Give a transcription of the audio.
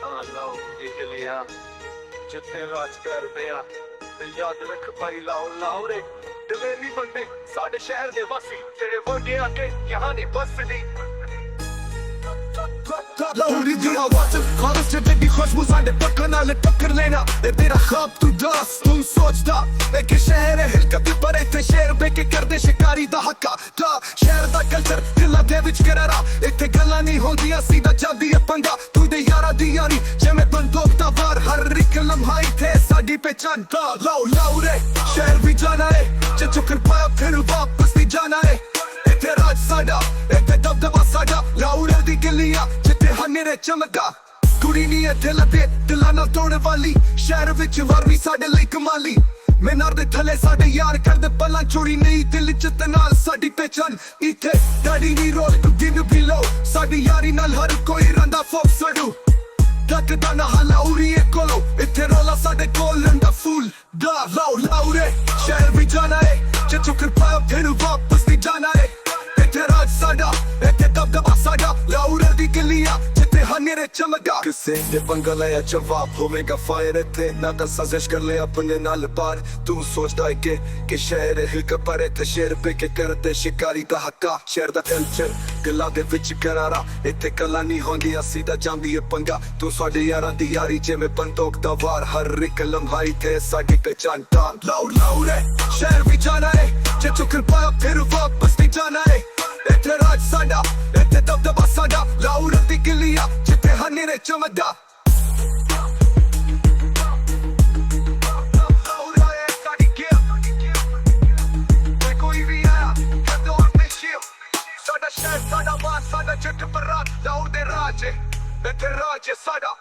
हाँ लाओ देख लिया जितने राज करते आ ते याद रख भाई लाओ लाओ रे दिवेली बंदे साडे शहर दे वासी तेरे वर्गे आके यहाँ नहीं बसदी लाहौरी दिया वाचन खालस च डी खुशबू साडे पक्का नाल टक्कर लेना ए तेरा ख्वाब तू दस तू सोचदा ए कि शहर है हिलकत पर इत्थे शेर बेके करदे शिकारी दा हक्का दा शहर दा कल्चर दिला दे विच करारा इत्थे गल्लां नहीं होंदियां सीधा जादी है पंगा तू दे यारा दी यारी जिवें बंदूक दा वार हर एक लम्हा इत्थे साडी पहचान दा लाओ लाओ रे शहर भी जाना है जे चक्कर पाया फिर वापस नहीं जाना है इत्थे राज साडा इत्थे दबदबा साडा लाओ रे दी गलियां हनेरे चमका कुड़ी नहीं है दिल दे दिलां नाल तोड़ने वाली शहर विच वारी साडे लई कमाली मीनार दे थले साडे यार करदे पल्ला चोरी नहीं दिल च ते नाल साडी पहचान इत्थे दाड़ी नी रोल दिन भी लो साडी यारी नाल हर कोई रंदा फोक सड़ू डकदा ना हलाउरी ए कोलो इत्थे रोला साडे कोल रंदा फूल दा लाओ लाओ रे शहर भी जाना है जे चुकर पाया फिर वापस नहीं जाना है इत्थे राज साडा इत्थे दबदबा साडा लाओ रे दी गलियां जिथे हनेरे चमका किसे दे बंगला या जवाब होवेगा फायर इत्थे ना ता साजिश कर ले अपने नाल पार तू सोचदा है कि शहर हिलक पर इत्थे शेर पे के करदे शिकारी दा हक्का शहर दा कल्चर गल्लां दे विच करारा इत्थे गल्लां नहीं होंदियां सीधा जांदी है पंगा तू साडे यारां दी यारी जिवें बंदूक दा वार हर एक लम्हा इत्थे साडी पहचान दा लाओ लाओ रे शहर भी जाना है जे चुकर पाया फिर वापस नहीं जाना है इत्थे राज साडा इत्थे दबदबा साडा लाओ रे दी गलियां जिथे हनेरे चमकदा साडा शहर साडा मां साडा जट पर राज लाओ दे राज इत्थे राज साडा